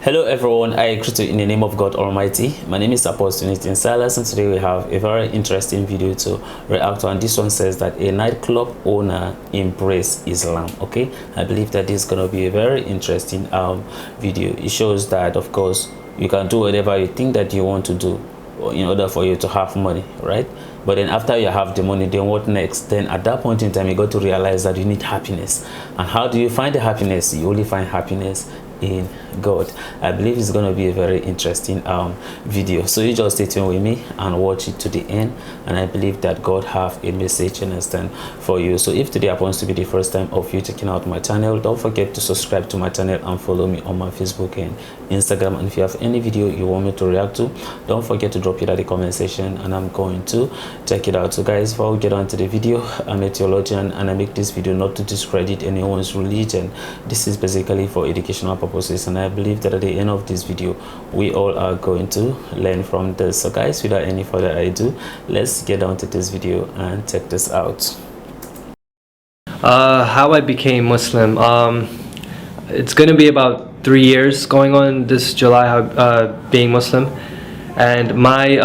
Hello everyone, I greet you in the name of God Almighty. My name is Apostle Silas, and today we have a very interesting video to react to, and this one says that a nightclub owner embraced Islam. Okay, I believe that this is going to be a very interesting video. It shows that of course you can do whatever you think that you want to do in order for you to have money, right? But then after you have the money, then what next? Then at that point in time you got to realize that you need happiness. And how do you find the happiness? You only find happiness in God. I believe it's going to be a very interesting video, so you just stay tuned with me and watch it to the end, and I believe that God have a message and understand for you. So if today happens to be the first time of you checking out my channel, don't forget to subscribe to my channel and follow me on my Facebook and Instagram. And if you have any video you want me to react to, don't forget to drop it at the comment section and I'm going to check it out. So guys, before we get on to the video, I'm a theologian and I make this video not to discredit anyone's religion. This is basically for educational purposes, and I believe that at the end of this video we all are going to learn from this. So guys, without any further ado, let's get down to this video and check this out. How I became Muslim. It's going to be about 3 years going on this July, being Muslim. And my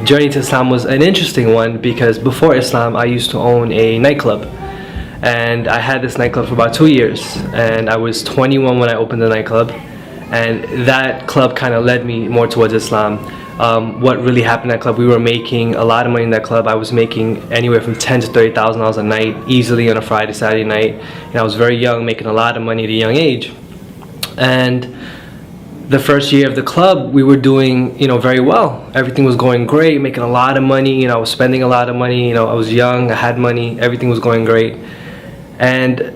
journey to Islam was an interesting one, because before Islam I used to own a nightclub. And I had this nightclub for about 2 years, and I was 21 when I opened the nightclub, and that club kind of led me more towards Islam. What really happened in that club, we were making a lot of money in that club. I was making anywhere from $10,000 to $30,000 a night, easily on a Friday, Saturday night, and I was very young, making a lot of money at a young age. And the first year of the club, we were doing, very well. Everything was going great, making a lot of money. I was spending a lot of money. I was young, I had money, everything was going great. And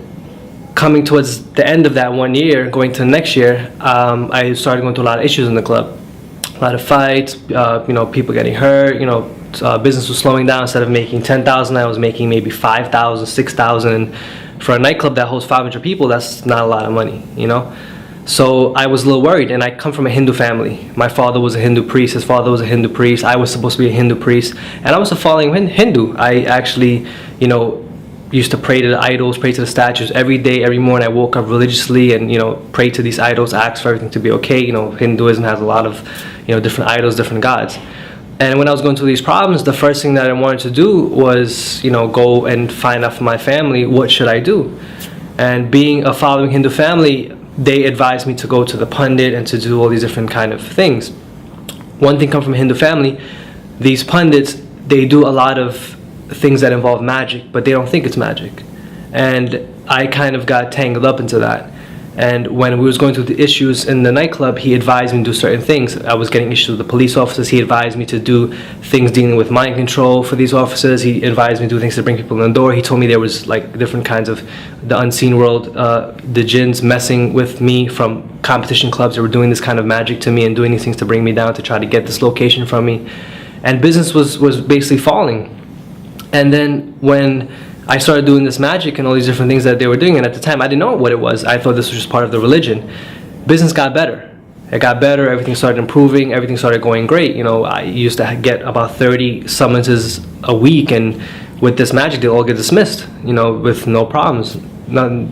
coming towards the end of that 1 year, going to the next year, I started going through a lot of issues in the club. A lot of fights, people getting hurt, business was slowing down. Instead of making $10,000, I was making maybe $5,000, $6,000. And for a nightclub that holds 500 people, that's not a lot of money, So I was a little worried, and I come from a Hindu family. My father was a Hindu priest, his father was a Hindu priest, I was supposed to be a Hindu priest, and I was a following Hindu. I actually, used to pray to the idols, pray to the statues every day, every morning. I woke up religiously and, prayed to these idols, asked for everything to be okay. Hinduism has a lot of, different idols, different gods. And when I was going through these problems, the first thing that I wanted to do was, go and find out from my family, what should I do? And being a following Hindu family, they advised me to go to the pundit and to do all these different kind of things. One thing come from a Hindu family, these pundits, they do a lot of things that involve magic, but they don't think it's magic. And I kind of got tangled up into that. And when we was going through the issues in the nightclub, he advised me to do certain things. I was getting issues with the police officers. He advised me to do things dealing with mind control for these officers. He advised me to do things to bring people in the door. He told me there was like different kinds of the unseen world, the jinns messing with me from competition clubs that were doing this kind of magic to me and doing these things to bring me down, to try to get this location from me. And business was basically falling. And then when I started doing this magic and all these different things that they were doing, and at the time I didn't know what it was. I thought this was just part of the religion. Business got better. It got better, everything started improving, everything started going great. I used to get about 30 summonses a week, and with this magic, they'll all get dismissed, with no problems.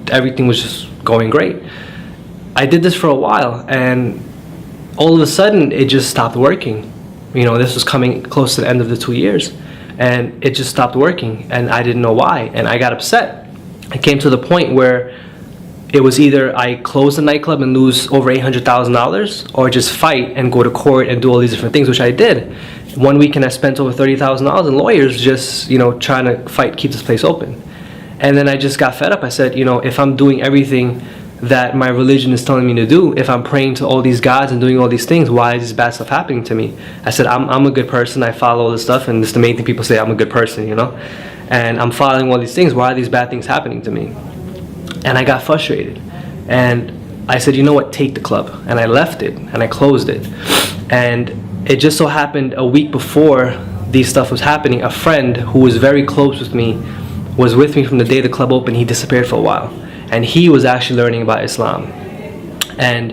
Everything was just going great. I did this for a while, and all of a sudden, it just stopped working. This was coming close to the end of the 2 years. And it just stopped working, and I didn't know why, and I got upset. It came to the point where it was either I close the nightclub and lose over $800,000, or just fight and go to court and do all these different things, which I did. One weekend I spent over $30,000 in lawyers just, trying to fight, keep this place open. And then I just got fed up. I said, if I'm doing everything that my religion is telling me to do, if I'm praying to all these gods and doing all these things, why is this bad stuff happening to me? I said, I'm a good person, I follow all this stuff, and this is the main thing people say, I'm a good person, and I'm following all these things, why are these bad things happening to me? And I got frustrated, and I said, you know what, take the club. And I left it, and I closed it. And it just so happened a week before these stuff was happening, a friend who was very close with me was with me from the day the club opened. He disappeared for a while. And he was actually learning about Islam. And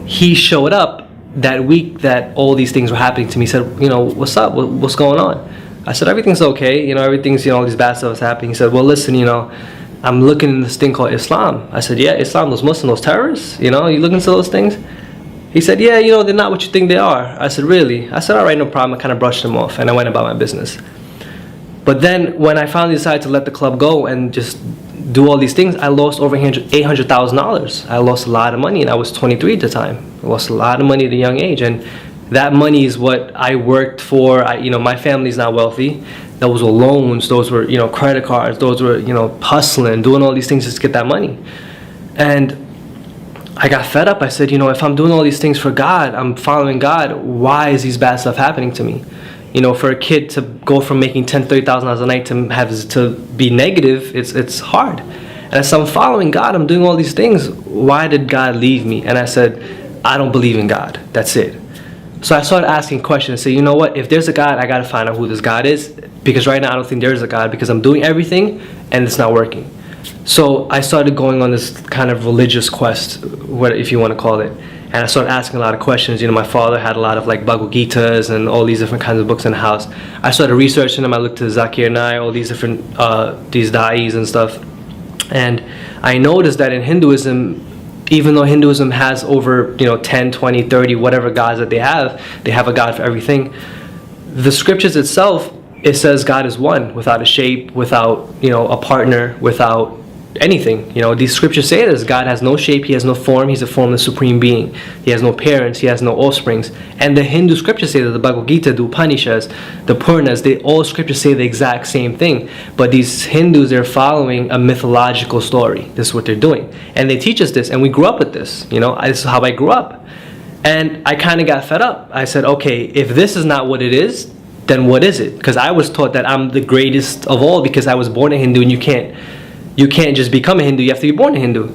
he showed up that week that all these things were happening to me. He said, what's up? What's going on? I said, everything's okay. Everything's, all these bad stuff is happening. He said, well, listen, I'm looking in this thing called Islam. I said, yeah, Islam, those Muslims, those terrorists, you looking into those things? He said, yeah, they're not what you think they are. I said, really? I said, all right, no problem. I kind of brushed them off, and I went about my business. But then when I finally decided to let the club go and just do all these things, I lost over $800,000. I lost a lot of money, and I was 23 at the time. I lost a lot of money at a young age, and that money is what I worked for. My family's not wealthy. Those were loans. Those were, credit cards. Those were, hustling, doing all these things just to get that money. And I got fed up. I said, if I'm doing all these things for God, I'm following God, why is these bad stuff happening to me? For a kid to go from making $10,000-$30,000 a night to be negative, it's hard. And I said, I'm following God. I'm doing all these things. Why did God leave me? And I said, I don't believe in God. That's it. So I started asking questions. Say, you know what? If there's a God, I got to find out who this God is. Because right now I don't think there is a God, because I'm doing everything and it's not working. So I started going on this kind of religious quest, if you want to call it. And I started asking a lot of questions. My father had a lot of like Bhagavad Gitas and all these different kinds of books in the house. I started researching them. I looked to Zakir Naik, all these different these da'is and stuff. And I noticed that in Hinduism, even though Hinduism has over 10, 20, 30, whatever gods that they have a God for everything. The scriptures itself, it says God is one, without a shape, without a partner, without anything. These scriptures say this: God has no shape, he has no form, he's a formless supreme being. He has no parents, he has no offsprings. And the Hindu scriptures say that, the Bhagavad Gita, the Upanishads, the Puranas, all scriptures say the exact same thing. But these Hindus, they're following a mythological story. This is what they're doing. And they teach us this, and we grew up with this. This is how I grew up. And I kind of got fed up. I said, okay, if this is not what it is, then what is it? Because I was taught that I'm the greatest of all because I was born a Hindu, and you can't just become a Hindu, you have to be born a Hindu.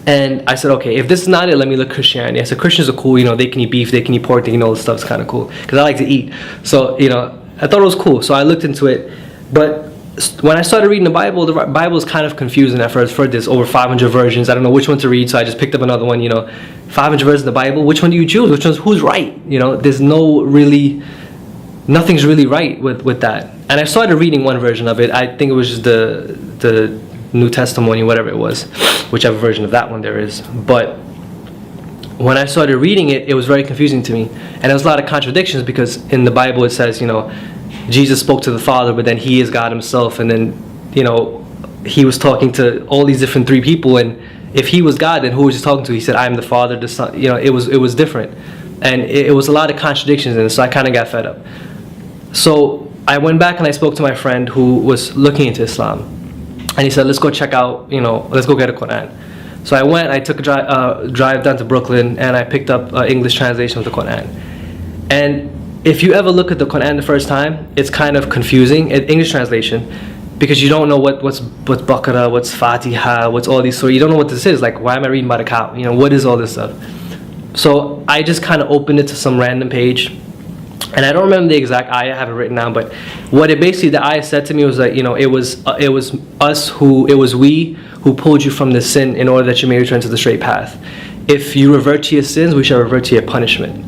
And I said, okay, if this is not it, let me look at Christianity. I said, Christians are cool, they can eat beef, they can eat pork, they can eat all this stuff. It's kind of cool, because I like to eat. So, I thought it was cool, so I looked into it. But when I started reading the Bible is kind of confusing at first. There's over 500 versions. I don't know which one to read, so I just picked up another one, 500 versions of the Bible. Which one do you choose? Who's right? There's nothing's really right with that. And I started reading one version of it. I think it was just the New Testimony, whatever it was, whichever version of that one there is. But when I started reading it, it was very confusing to me. And there was a lot of contradictions, because in the Bible it says, Jesus spoke to the Father, but then he is God himself. And then, he was talking to all these different three people. And if he was God, then who was he talking to? He said, I am the Father, the Son. It was different. And it was a lot of contradictions in it, so I kind of got fed up. So I went back and I spoke to my friend who was looking into Islam. And he said, let's go check out, let's go get a Quran. So I went, I took a drive down to Brooklyn, and I picked up an English translation of the Quran. And if you ever look at the Quran the first time, it's kind of confusing, English translation, because you don't know what's Baqarah, what's Fatiha, what's all these. So you don't know what this is. Like, why am I reading about a cow? What is all this stuff? So I just kind of opened it to some random page. And I don't remember the exact ayah, I have it written down, but what the ayah said to me was that, it was we who pulled you from the sin in order that you may return to the straight path. If you revert to your sins, we shall revert to your punishment.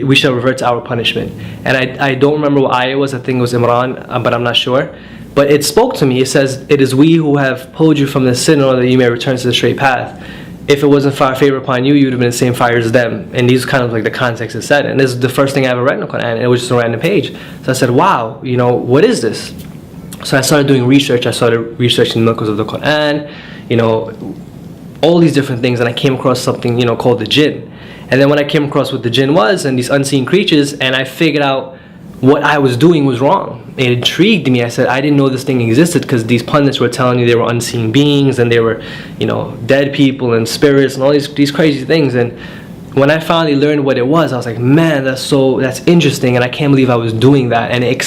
We shall revert to our punishment. And I don't remember what ayah it was. I think it was Imran, but I'm not sure. But it spoke to me. It says, it is we who have pulled you from the sin in order that you may return to the straight path. If it wasn't for our favor upon you, you would have been in the same fire as them. And these kind of like the context it said. And this is the first thing I ever read in the Quran. And it was just a random page. So I said, wow, what is this? So I started doing research. I started researching the miracles of the Quran, all these different things. And I came across something, called the jinn. And then when I came across what the jinn was and these unseen creatures, and I figured out what I was doing was wrong. It intrigued me. I said, I didn't know this thing existed, because these pundits were telling me they were unseen beings, and they were, dead people and spirits and all these crazy things. And when I finally learned what it was, I was like, man, that's interesting, and I can't believe I was doing that. And it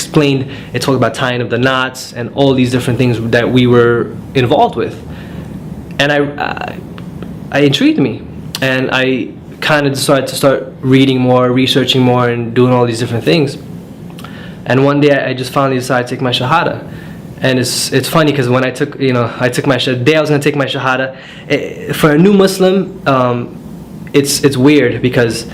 talked about tying of the knots and all these different things that we were involved with. And I intrigued me, and I kind of decided to start reading more, researching more, and doing all these different things. And one day I just finally decided to take my Shahada. And it's funny, because when I took my Shahada, the day I was going to take my Shahada, for a new Muslim, it's weird, because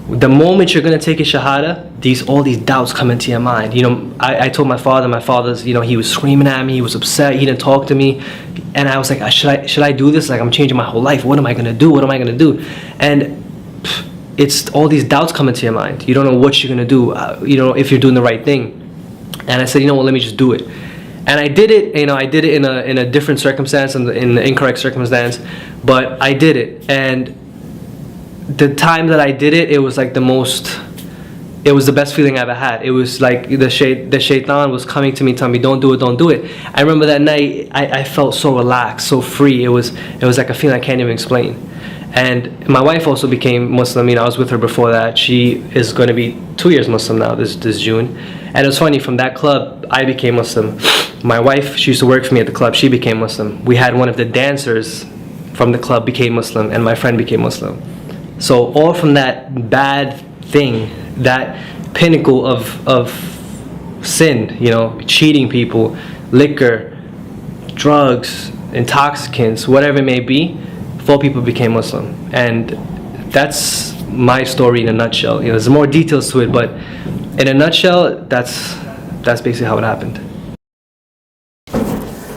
the moment you're gonna take a shahada, all these doubts come into your mind. You know, I told my father's, you know, he was screaming at me, he was upset, he didn't talk to me, and I was like, should I do this? Like, I'm changing my whole life. What am I gonna do? What am I gonna do? And it's all these doubts come into your mind. You don't know what you're gonna do. You know, if you're doing the right thing. And I said, you know what? Let me just do it. And I did it. You know, I did it in a different circumstance, in the incorrect circumstance, but I did it. And the time that I did it, it was like it was the best feeling I ever had. It was like the shaitan was coming to me, telling me, don't do it, don't do it. I remember that night, I felt so relaxed, so free. It was like a feeling I can't even explain. And my wife also became Muslim. You know, I was with her before that. She is going to be 2 years Muslim now, this June. And it was funny, from that club, I became Muslim. My wife, she used to work for me at the club, she became Muslim. We had one of the dancers from the club became Muslim, and my friend became Muslim. So all from that bad thing, that pinnacle of sin, you know, cheating people, liquor, drugs, intoxicants, whatever it may be, 4 people became Muslim. And that's my story in a nutshell. You know, there's more details to it, but in a nutshell, that's basically how it happened.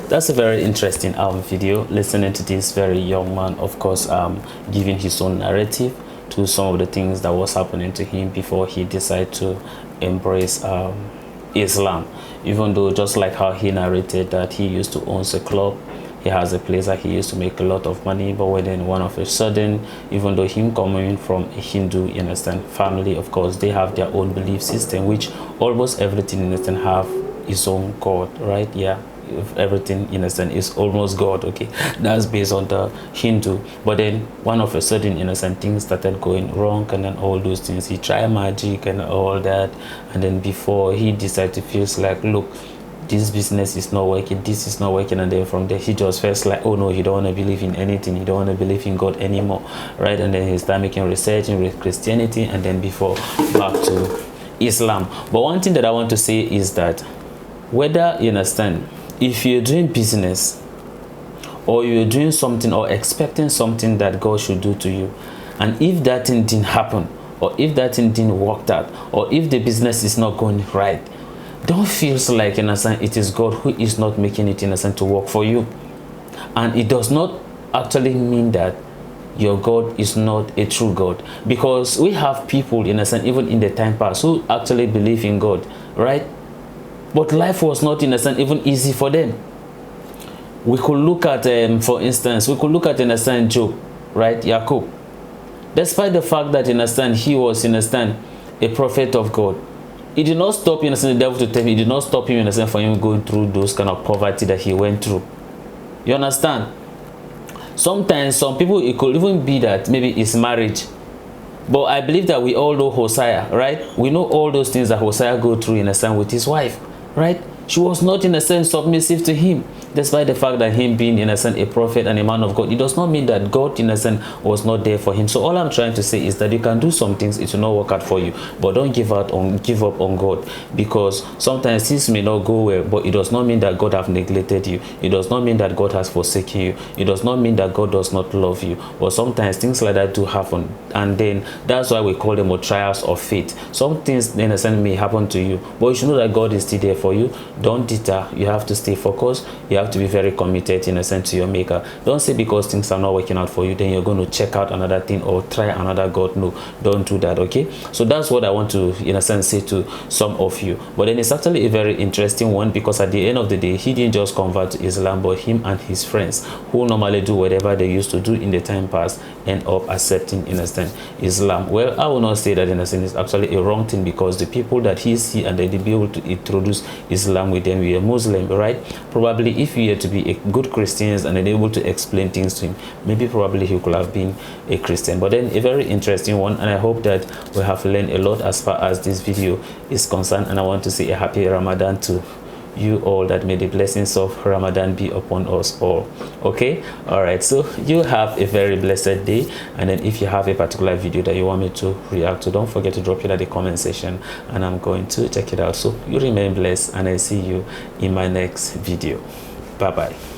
That's a very interesting video, listening to this very young man, of course, giving his own narrative to some of the things that was happening to him before he decided to embrace Islam. Even though, just like how he narrated that he used to own a club, he has a place that he used to make a lot of money, but within one of a sudden, even though him coming from a Hindu, you understand, family, of course, they have their own belief system, which almost everything, you understand, have its own God, right? Yeah, everything, you understand, is almost God. Okay, that's based on the Hindu. But then one of a sudden, you understand, things started going wrong, and then all those things, he tried magic and all that, and then before he decided to feel like, look, this business is not working, this is not working, and then from there he just felt like, oh no, he don't want to believe in anything, he don't want to believe in God anymore, right? And then he started making research in Christianity, and then before back to Islam. But one thing that I want to say is that whether, you understand, if you're doing business or you're doing something or expecting something that God should do to you, and if that thing didn't happen, or if that thing didn't work out, or if the business is not going right, don't feel like, in a sense, it is God who is not making it, in a sense, to work for you. And it does not actually mean that your God is not a true God, because we have people, in a sense, even in the time past, who actually believe in God, right? But life was not, in a sense, even easy for them. We could look at, for instance, in a sense, Job, right? Jacob. Despite the fact that, in a sense, he was, in a sense, a prophet of God, it did not stop, in a sense, the devil to tell him, it did not stop him, in a sense, for him going through those kind of poverty that he went through. You understand? Sometimes some people, it could even be that maybe it's marriage. But I believe that we all know Hosea, right? We know all those things that Hosea go through, in a sense, with his wife, right? She was not, in a sense, submissive to him, despite the fact that him being, in a sense, a prophet and a man of God. It does not mean that God, in a sense, was not there for him. So all I'm trying to say is that you can do some things, it will not work out for you, but don't give up on God, because sometimes things may not go well, but it does not mean that God have neglected you. It does not mean that God has forsaken you. It does not mean that God does not love you. But sometimes things like that do happen, and then that's why we call them trials of faith. Some things, in a sense, may happen to you, but you should know that God is still there for you. Don't deter. You have to stay focused. You have to be very committed, in a sense, to your maker. Don't say because things are not working out for you, then you're going to check out another thing or try another God. No, don't do that. Okay, so that's what I want to, in a sense, say to some of you. But then it's actually a very interesting one, because at the end of the day, he didn't just convert to Islam, but him and his friends, who normally do whatever they used to do in the time past, end up accepting, in a sense, Islam. Well, I will not say that, in a sense, it's actually a wrong thing, because the people that he see and they be able to introduce Islam with them, we are Muslim, right? Probably if you were to be a good Christians and able to explain things to him, maybe probably he could have been a Christian. But then a very interesting one, and I hope that we have learned a lot as far as this video is concerned. And I want to say a happy Ramadan to you all, that may the blessings of Ramadan be upon us all. Okay, all right, so you have a very blessed day. And then if you have a particular video that you want me to react to, don't forget to drop it at the comment section, and I'm going to check it out. So you remain blessed, and I see you in my next video. Bye bye.